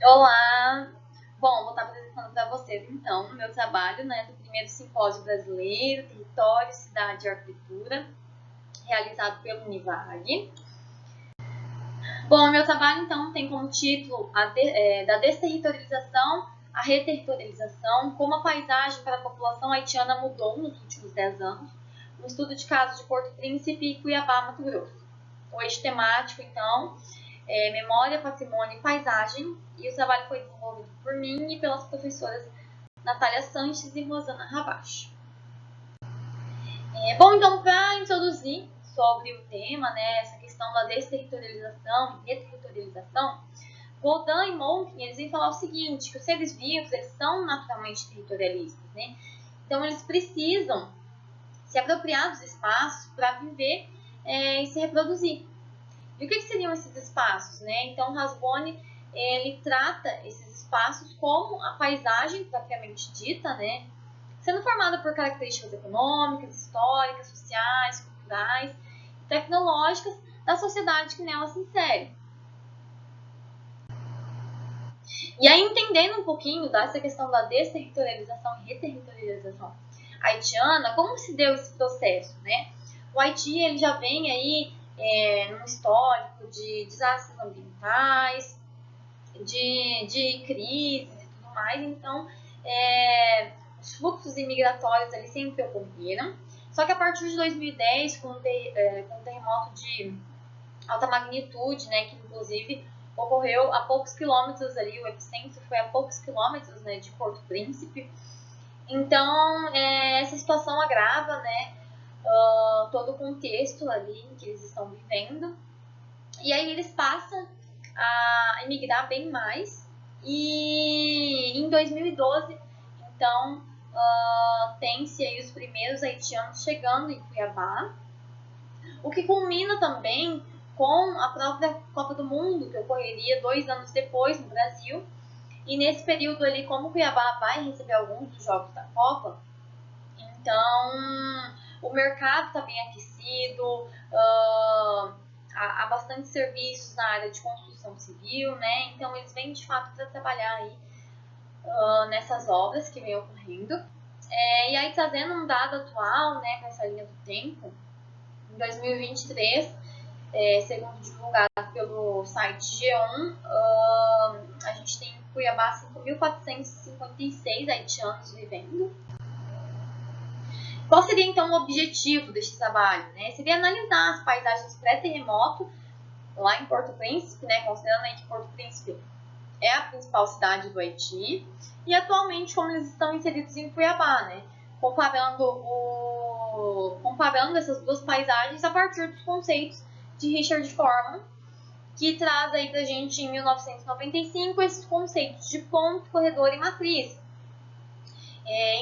Olá! Bom, vou estar apresentando para vocês então o meu trabalho, do primeiro simpósio brasileiro, Território, Cidade e Arquitetura, realizado pelo Univag. Bom, o meu trabalho então tem como título da desterritorialização à reterritorialização, como a paisagem para a população haitiana mudou nos últimos 10 anos, um estudo de casos de Porto Príncipe e Cuiabá, Mato Grosso. O eixo temático, então, Memória, Patrimônio e Paisagem, e o trabalho foi desenvolvido por mim e pelas professoras Natália Sanches e Rosana Ravache. Bom, então, para introduzir sobre o tema, essa questão da desterritorialização e reterritorialização, Baudin e Monckton, eles vêm falar o seguinte, que os seres vivos, eles são naturalmente territorialistas, né? Então, eles precisam se apropriar dos espaços para viver e se reproduzir. E o que seriam esses espaços, né? Então, Rasbonne, ele trata esses espaços como a paisagem propriamente dita, né? Sendo formada por características econômicas, históricas, sociais, culturais, tecnológicas da sociedade que nela se insere. E aí, entendendo um pouquinho dessa questão da desterritorialização e reterritorialização haitiana, como se deu esse processo, né? O Haiti, ele já vem aí num histórico de desastres ambientais, de crises e tudo mais, então os fluxos imigratórios ali sempre ocorreram, só que a partir de 2010, com o terremoto de alta magnitude, né, que inclusive ocorreu a poucos quilômetros ali, o epicentro foi a poucos quilômetros, né, de Porto Príncipe. Então, essa situação agrava, né, todo o contexto ali em que eles estão vivendo. E aí eles passam a emigrar bem mais. E em 2012, então, tem-se aí os primeiros haitianos chegando em Cuiabá, o que culmina também com a própria Copa do Mundo, que ocorreria 2 anos depois no Brasil. E nesse período ali, como Cuiabá vai receber alguns dos jogos da Copa, então o mercado está bem aquecido, há bastante serviços na área de construção civil, né? Então eles vêm de fato para trabalhar aí nessas obras que vem ocorrendo. E aí, trazendo um dado atual, né, com essa linha do tempo, em 2023, segundo divulgado pelo site G1, a gente tem em Cuiabá 5.456 haitianos vivendo. Qual seria então o objetivo deste trabalho? Né? Seria analisar as paisagens pré-terremoto lá em Porto Príncipe, né, considerando aí que Porto Príncipe é a principal cidade do Haiti, e atualmente como eles estão inseridos em Cuiabá, né, comparando essas duas paisagens a partir dos conceitos de Richard Foreman, que traz aí pra gente em 1995 esses conceitos de ponto, corredor e matriz.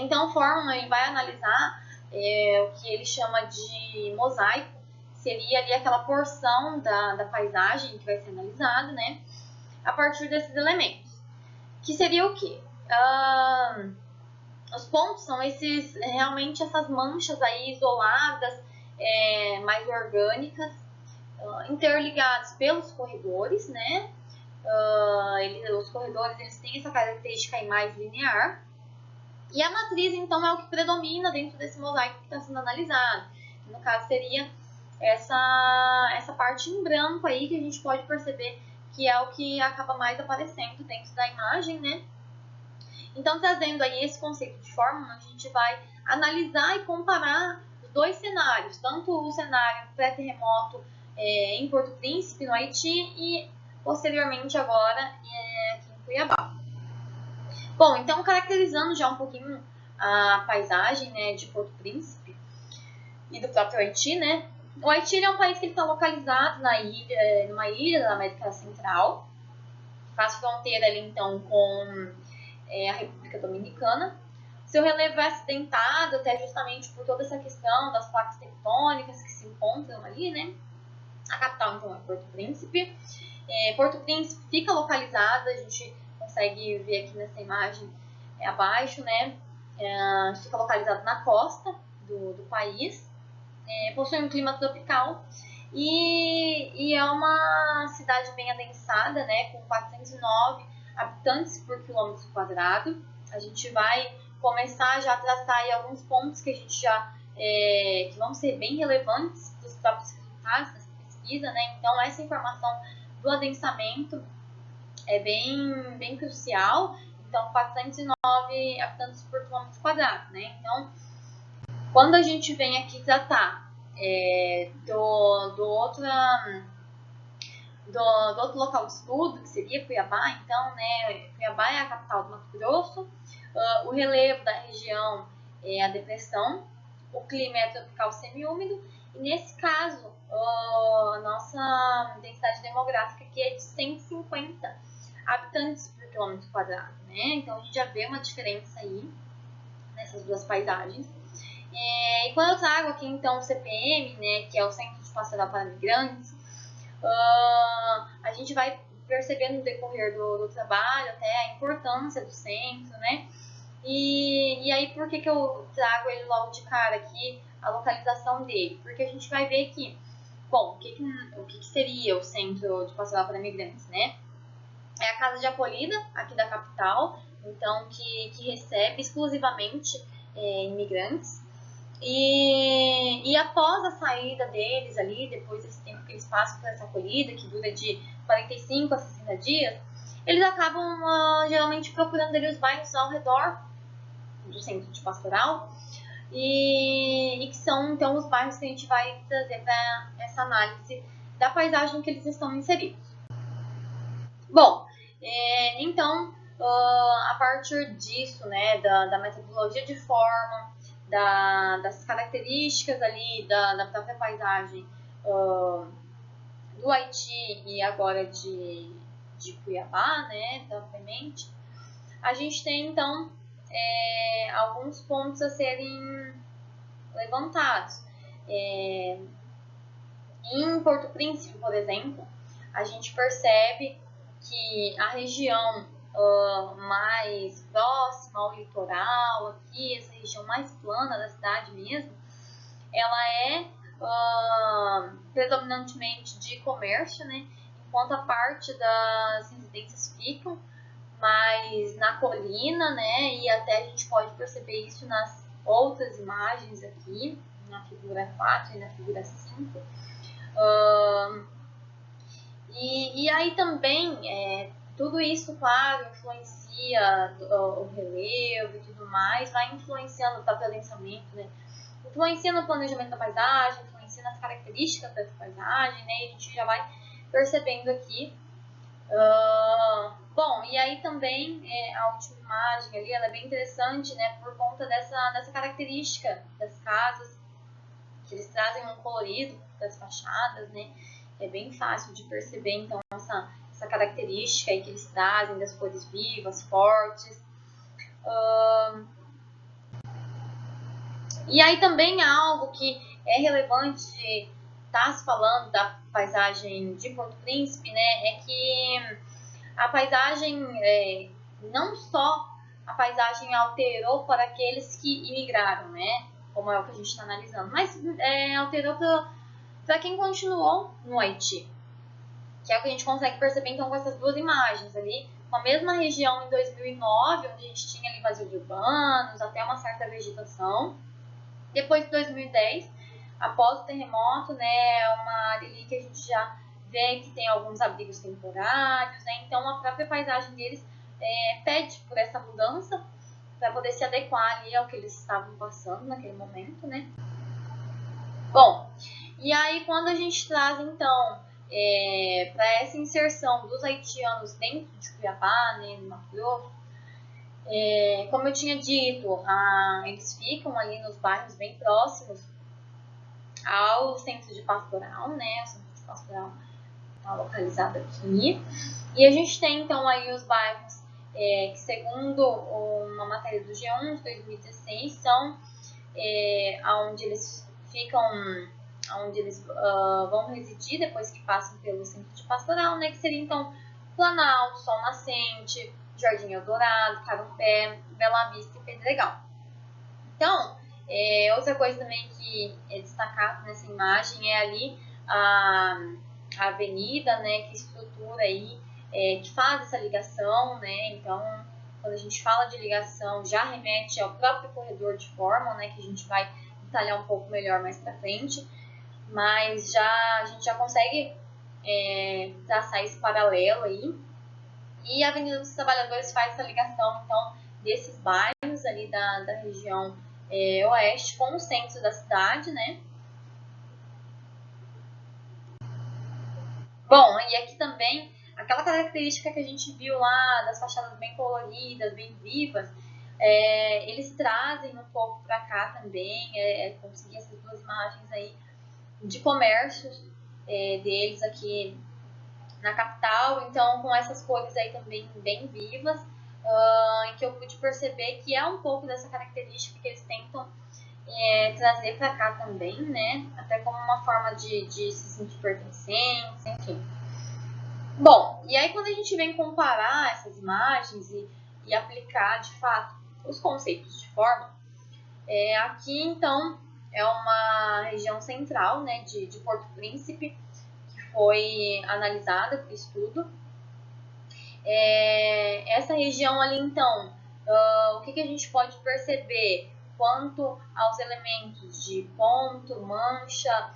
Então Foreman vai analisar o que ele chama de mosaico, seria ali aquela porção da paisagem que vai ser analisada, né, a partir desses elementos. Que seria o quê? Os pontos são realmente essas manchas aí isoladas, mais orgânicas, interligados pelos corredores, né? Os corredores eles têm essa característica aí mais linear. E a matriz, então, é o que predomina dentro desse mosaico que está sendo analisado. No caso, seria essa parte em branco aí que a gente pode perceber que é o que acaba mais aparecendo dentro da imagem, né? Então, trazendo aí esse conceito de forma, a gente vai analisar e comparar os dois cenários, tanto o cenário pré-terremoto em Porto Príncipe, no Haiti, e posteriormente agora aqui em Cuiabá. Bom, então caracterizando já um pouquinho a paisagem, né, de Porto Príncipe e do próprio Haiti, né? O Haiti é um país que está localizado numa ilha da América Central, faz fronteira ali então com a República Dominicana. Seu relevo é acidentado até justamente por toda essa questão das placas tectônicas que se encontram ali, né? A capital então é Porto Príncipe. Porto Príncipe fica localizada, a gente consegue ver aqui nessa imagem abaixo, né? Fica localizado na costa do país, possui um clima tropical e é uma cidade bem adensada, né? Com 409 habitantes por quilômetro quadrado. A gente vai começar já a traçar aí alguns pontos que a gente já que vão ser bem relevantes para os próprios resultados dessa pesquisa, né? Então essa informação do adensamento é bem crucial. Então 409 habitantes por quilômetro quadrado, né? Então quando a gente vem aqui tratar do outro local de estudo, que seria Cuiabá, então, né, Cuiabá é a capital do Mato Grosso, o relevo da região é a depressão, o clima é tropical semiúmido, e nesse caso, a nossa densidade demográfica aqui é de 150 habitantes por quilômetro quadrado, né? Então a gente já vê uma diferença aí nessas duas paisagens. E quando eu trago aqui então o CPM, né, que é o Centro de Pastoral para Migrantes, a gente vai percebendo no decorrer do trabalho até a importância do centro, né? E aí por que eu trago ele logo de cara aqui, a localização dele? Porque a gente vai ver que, bom, o que seria o Centro de Pastoral para Migrantes, né? É a casa de acolhida aqui da capital, então que recebe exclusivamente imigrantes. E após a saída deles ali, depois desse tempo que eles passam por essa acolhida, que dura de 45 a 60 dias, eles acabam geralmente procurando ali os bairros ao redor do centro de pastoral, e que são então os bairros que a gente vai trazer para essa análise da paisagem que eles estão inseridos. Bom, então, a partir disso, né, da metodologia de forma, das características ali da própria paisagem do Haiti e agora de Cuiabá, né, propriamente, a gente tem então alguns pontos a serem levantados. Em Porto Príncipe, por exemplo, a gente percebe que a região mais próxima ao litoral, aqui, essa região mais plana da cidade mesmo, ela é predominantemente de comércio, né? Enquanto a parte das residências ficam mais na colina, né? E até a gente pode perceber isso nas outras imagens aqui, na figura 4 e na figura 5. E aí também, tudo isso, claro, influencia o relevo e tudo mais, vai influenciando o próprio adensamento, né? Influencia no planejamento da paisagem, influencia nas características dessa paisagem, né? E a gente já vai percebendo aqui. Bom, e aí também a última imagem ali, ela é bem interessante, né? Por conta dessa característica das casas, que eles trazem um colorido das fachadas, né? É bem fácil de perceber, então, essa característica aí que eles trazem das cores vivas, fortes. E aí também algo que é relevante de estar se falando da paisagem de Porto Príncipe, né, é que a paisagem, não só a paisagem alterou para aqueles que imigraram, né, como é o que a gente está analisando, mas alterou para quem continuou no Haiti, que é o que a gente consegue perceber então com essas duas imagens ali, com a mesma região em 2009, onde a gente tinha ali vazios urbanos, até uma certa vegetação. Depois de 2010, após o terremoto, né, é uma área ali que a gente já vê que tem alguns abrigos temporários, né, então a própria paisagem deles pede por essa mudança para poder se adequar ali ao que eles estavam passando naquele momento, né. Bom, e aí quando a gente traz então para essa inserção dos haitianos dentro de Cuiabá, né, no Mato Grosso, como eu tinha dito, eles ficam ali nos bairros bem próximos ao centro de pastoral, né? O centro de pastoral está localizado aqui. E a gente tem então aí os bairros que, segundo uma matéria do G1 de 2016, são onde eles ficam, onde eles vão residir depois que passam pelo centro de pastoral, né? Que seria então Planalto, Sol Nascente, Jardim Eldorado, Carumbé, Bela Vista e Pedregal. Então, outra coisa também que é destacado nessa imagem é ali a avenida, né, que estrutura aí que faz essa ligação, né? Então, quando a gente fala de ligação, já remete ao próprio corredor de fórmula, né? Que a gente vai detalhar um pouco melhor mais para frente, mas a gente já consegue traçar esse paralelo aí. E a Avenida dos Trabalhadores faz essa ligação, então, desses bairros ali da região oeste com o centro da cidade, né? Bom, e aqui também, aquela característica que a gente viu lá das fachadas bem coloridas, bem vivas, eles trazem um pouco para cá também, consegui essas duas imagens aí de comércios deles aqui na capital, então com essas cores aí também bem vivas, em que eu pude perceber que é um pouco dessa característica que eles tentam trazer para cá também, né? Até como uma forma de se sentir pertencentes, enfim. Bom, e aí quando a gente vem comparar essas imagens e aplicar de fato os conceitos de forma, aqui então é uma região central, né, de Porto Príncipe, que foi analisada para estudo. Essa região ali então, o que a gente pode perceber quanto aos elementos de ponto, mancha,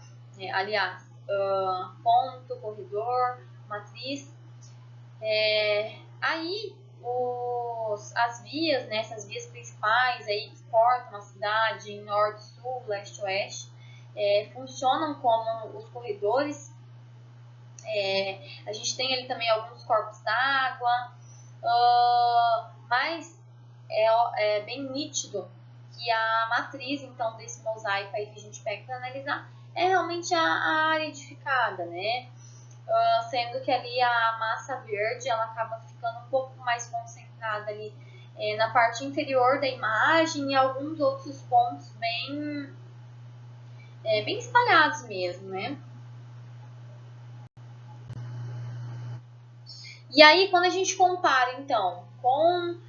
ponto, corredor, matriz. Aí as vias, né, essas vias principais aí que cortam a cidade em norte, sul, leste, oeste, funcionam como os corredores. A gente tem ali também alguns corpos d'água, mas é bem nítido que a matriz então desse mosaico aí que a gente pega para analisar é realmente a área edificada, né? Sendo que ali a massa verde ela acaba ficando um pouco mais concentrada ali na parte inferior da imagem e alguns outros pontos bem espalhados mesmo, né? E aí, quando a gente compara, então, com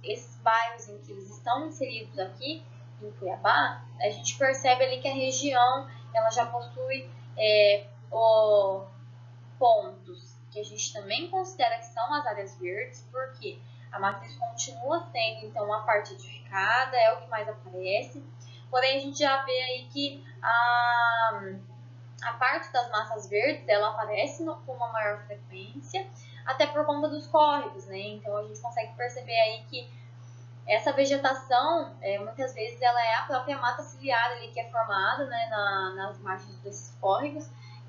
esses bairros em que eles estão inseridos aqui em Cuiabá, a gente percebe ali que a região ela já possui pontos que a gente também considera que são as áreas verdes, porque a matriz continua sendo, então, a parte edificada, é o que mais aparece, porém a gente já vê aí que a parte das massas verdes, ela aparece com uma maior frequência, até por conta dos córregos, né? Então, a gente consegue perceber aí que essa vegetação, muitas vezes, ela é a própria mata ciliar ali que é formada, né, nas margens desses córregos.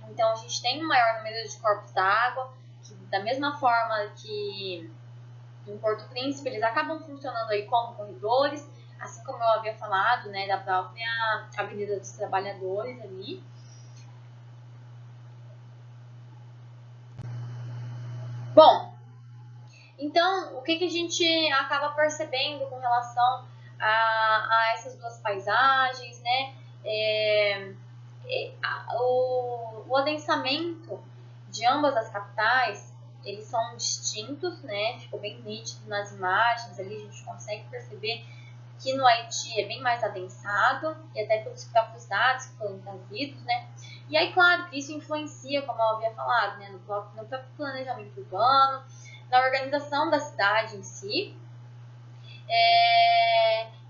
Então, a gente tem um maior número de corpos d'água, que da mesma forma que em Porto Príncipe, eles acabam funcionando aí como corredores, assim como eu havia falado, né, da própria Avenida dos Trabalhadores ali. Bom, então, o que a gente acaba percebendo com relação a essas duas paisagens, né? O adensamento de ambas as capitais, eles são distintos, né? Ficou bem nítido nas imagens, ali a gente consegue perceber que no Haiti é bem mais adensado, e até pelos próprios dados que foram trazidos, né? E aí, claro, que isso influencia, como eu havia falado, né? no próprio planejamento urbano, na organização da cidade em si.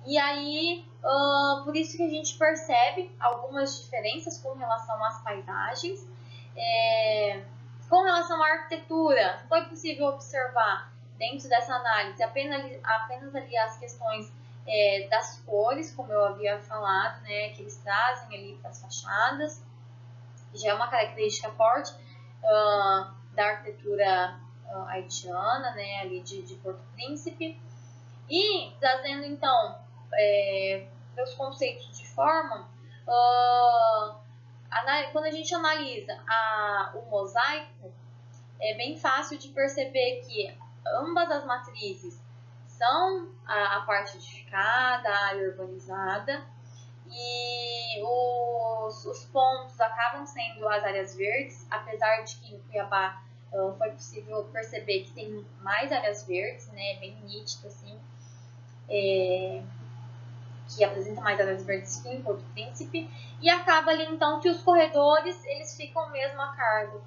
E aí, por isso que a gente percebe algumas diferenças com relação às paisagens. Com relação à arquitetura, foi possível observar dentro dessa análise apenas ali as questões das cores, como eu havia falado, né, que eles trazem ali para as fachadas. Já é uma característica forte da arquitetura haitiana, né, ali de Porto Príncipe. E trazendo então os conceitos de forma, quando a gente analisa o mosaico, é bem fácil de perceber que ambas as matrizes são a parte edificada, a área urbanizada, e os pontos acabam sendo as áreas verdes, apesar de que em Cuiabá foi possível perceber que tem mais áreas verdes, né, bem nítido assim, que apresenta mais áreas verdes que em Porto Príncipe, e acaba ali então que os corredores eles ficam mesmo a cargo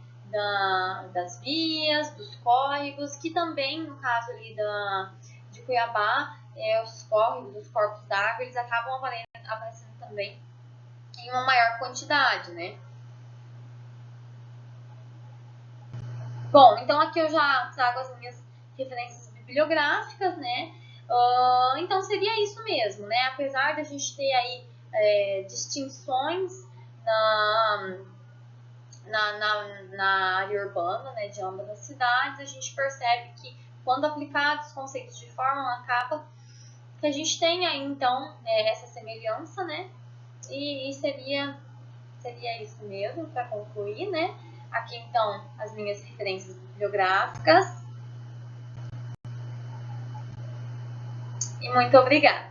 das vias, dos córregos, que também, no caso ali de Cuiabá, os córregos, os corpos d'água, eles acabam aparecendo também em uma maior quantidade, né? Bom, então aqui eu já trago as minhas referências bibliográficas, né? Então seria isso mesmo, né? Apesar de a gente ter aí distinções na área urbana, né, de ambas as cidades, a gente percebe que quando aplicados os conceitos de forma, acaba que a gente tem aí então essa semelhança, né? E seria isso mesmo para concluir, né? Aqui então as minhas referências bibliográficas. E muito obrigada!